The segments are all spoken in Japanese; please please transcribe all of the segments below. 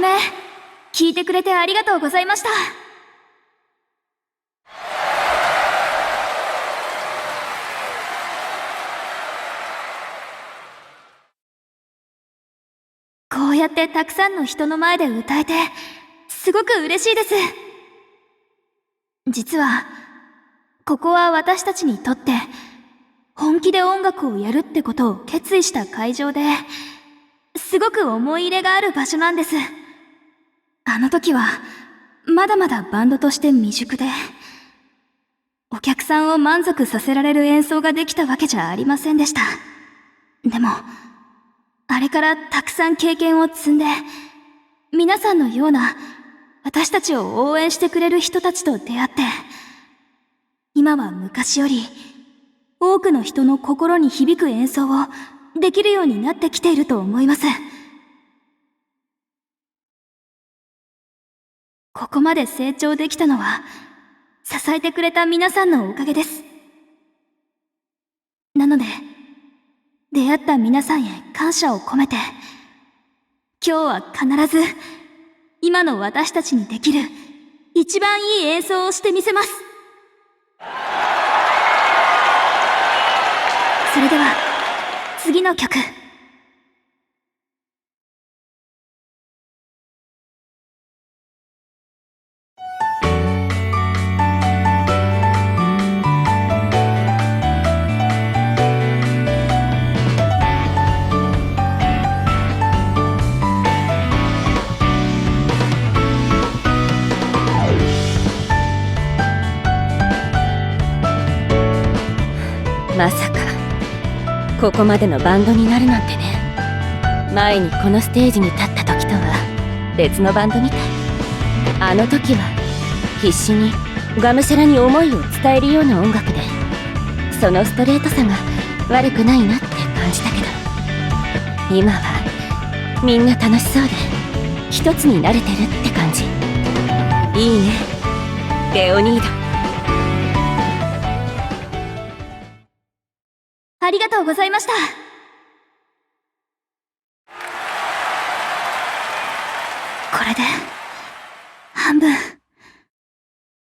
目、聞いてくれてありがとうございました。こうやってたくさんの人の前で歌えて、すごく嬉しいです。実は、ここは私たちにとって、本気で音楽をやるってことを決意した会場で、すごく思い入れがある場所なんです。あの時は、まだまだバンドとして未熟で、お客さんを満足させられる演奏ができたわけじゃありませんでした。でも、あれからたくさん経験を積んで、皆さんのような私たちを応援してくれる人たちと出会って、今は昔より多くの人の心に響く演奏をできるようになってきていると思います。ここまで成長できたのは、支えてくれた皆さんのおかげです。なので、出会った皆さんへ感謝を込めて、今日は必ず、今の私たちにできる、一番いい演奏をしてみせます。それでは、次の曲。まさかここまでのバンドになるなんてね。前にこのステージに立った時とは別のバンドみたい。あの時は必死にがむしゃらに思いを伝えるような音楽で、そのストレートさが悪くないなって感じたけど、今はみんな楽しそうで一つになれてるって感じ。いいね、レオニード。ありがとうございました。これで、半分、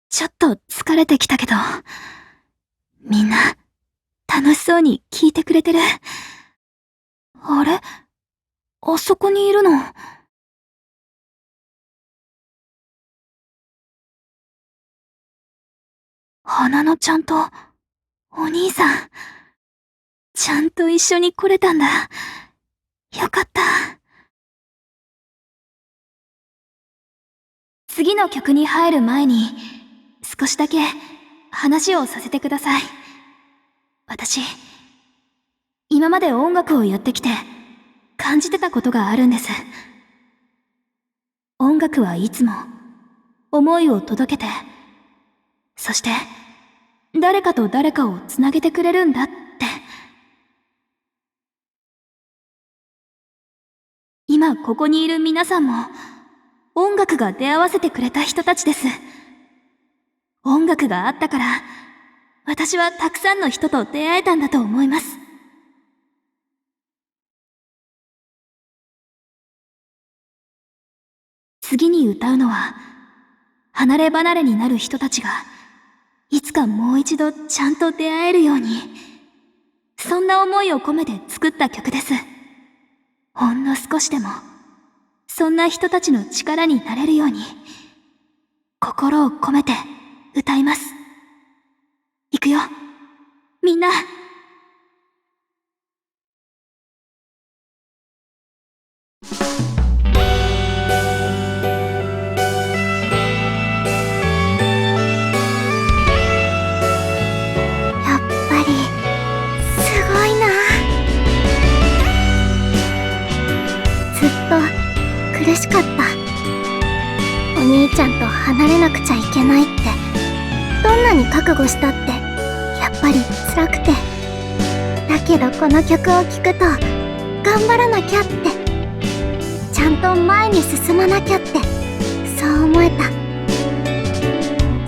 ちょっと疲れてきたけど、みんな、楽しそうに聴いてくれてる。あれ？あそこにいるの。花野ちゃんと、お兄さん。ちゃんと一緒に来れたんだ。よかった。次の曲に入る前に、少しだけ話をさせてください。私、今まで音楽をやってきて、感じてたことがあるんです。音楽はいつも、思いを届けて、そして、誰かと誰かをつなげてくれるんだって。今ここにいる皆さんも、音楽が出会わせてくれた人たちです。音楽があったから、私はたくさんの人と出会えたんだと思います。次に歌うのは、離れ離れになる人たちが、いつかもう一度ちゃんと出会えるように、そんな思いを込めて作った曲です。ほんの少しでも、そんな人たちの力になれるように、心を込めて歌います。いくよ、みんな。やっぱり、すごいな。ずっと苦しかった。お兄ちゃんと離れなくちゃいけないって、どんなに覚悟したって、やっぱり辛くて。だけどこの曲を聴くと、頑張らなきゃって、ちゃんと前に進まなきゃって、そう思えた。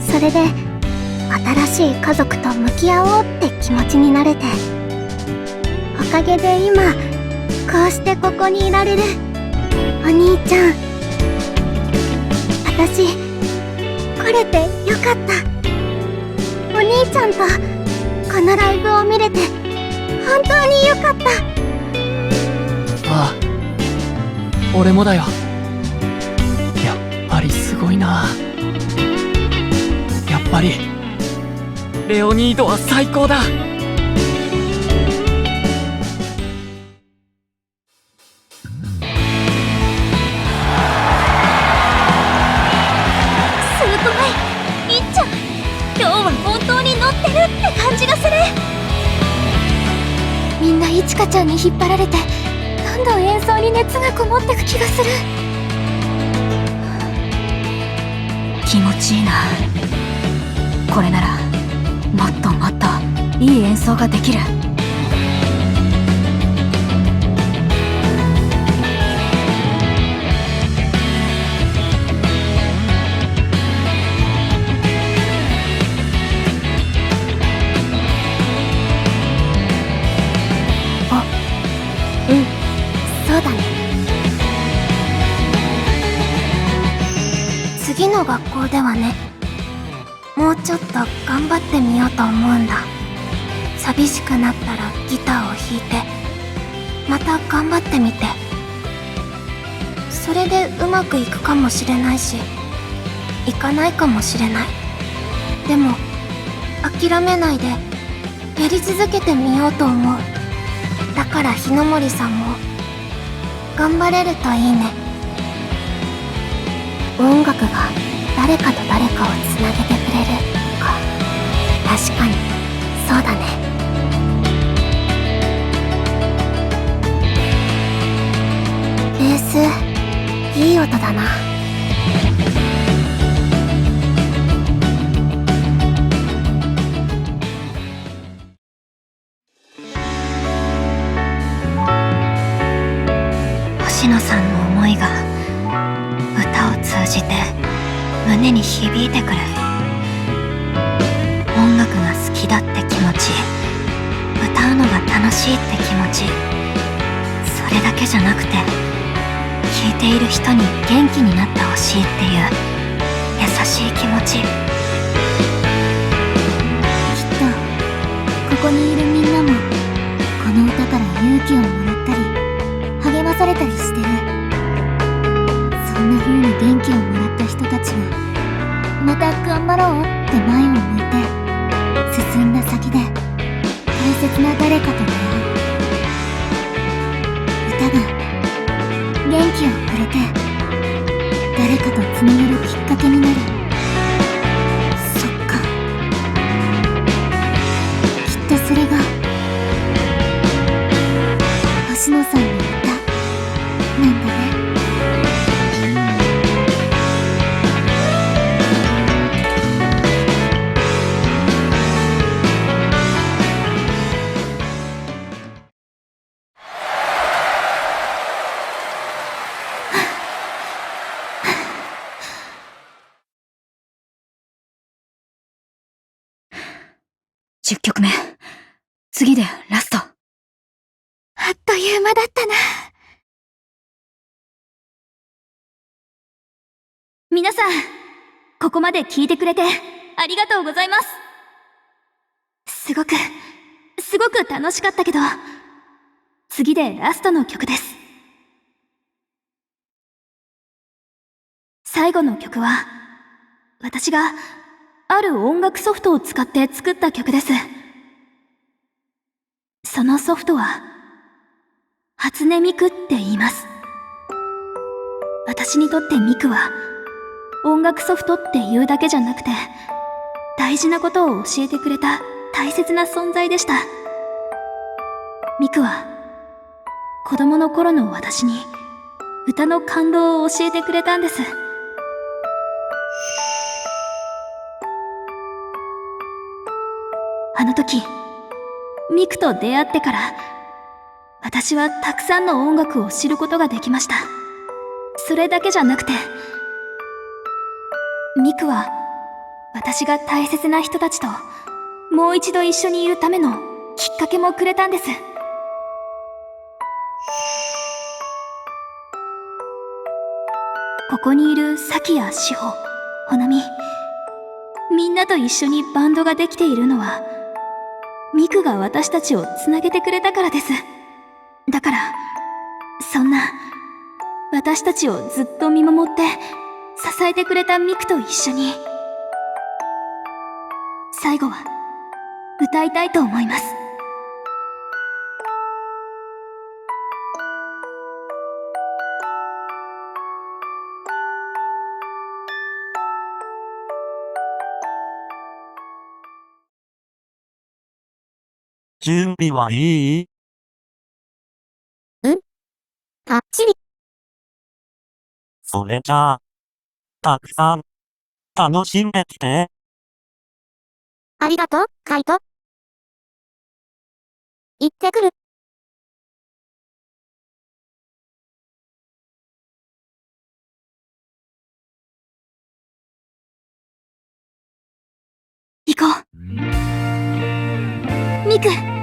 それで、新しい家族と向き合おうって気持ちになれて、おかげで今こうしてここにいられる。お兄ちゃん私来れてよかった。お兄ちゃんとこのライブを見れて本当によかった。ああ、俺もだよ。やっぱりすごいな。やっぱりレオニードは最高だ。みんないちかちゃんに引っ張られてどんどん演奏に熱がこもってく気がする。気持ちいいな。これならもっともっといい演奏ができる。そうだね。次の学校ではね、もうちょっと頑張ってみようと思うんだ。寂しくなったらギターを弾いてまた頑張ってみて、それでうまくいくかもしれないしいかないかもしれない。でも諦めないでやり続けてみようと思う。だから日の森さんも頑張れるといいね。音楽が誰かと誰かをつなげてくれるか。確かにそうだね。ベースいい音だな。星野さんの思いが歌を通じて胸に響いてくる。音楽が好きだって気持ち、歌うのが楽しいって気持ち、それだけじゃなくて聴いている人に元気になってほしいっていう優しい気持ち。きっとここにいるみんなもこの歌から勇気をもらったり励まされたりしてる。そんな風に元気をもらった人たちがまた頑張ろうって前を向いて進んだ先で大切な誰かと出会う。歌が元気をくれて誰かとつながるきっかけになる。そっか、きっとそれが星野さんの歌なんだね。10曲目、次でラスト。あっという間だったな。皆さん、ここまで聞いてくれてありがとうございます。すごく楽しかったけど、次でラストの曲です。最後の曲は、私がある音楽ソフトを使って作った曲です。そのソフトは、初音ミクって言います。私にとってミクは、音楽ソフトっていうだけじゃなくて、大事なことを教えてくれた大切な存在でした。ミクは、子供の頃の私に、歌の感動を教えてくれたんです。あの時、ミクと出会ってから、私はたくさんの音楽を知ることができました。それだけじゃなくて、ミクは私が大切な人たちともう一度一緒にいるためのきっかけもくれたんです。ここにいるサキやシホ、ホナミ、みんなと一緒にバンドができているのは、ミクが私たちをつなげてくれたからです。だから、そんな、私たちをずっと見守って、支えてくれたミクと一緒に、最後は、歌いたいと思います。準備はいい？バッチリ。それじゃあ、たくさん、楽しんできて。ありがとう、カイト。行ってくる。行こう。ミク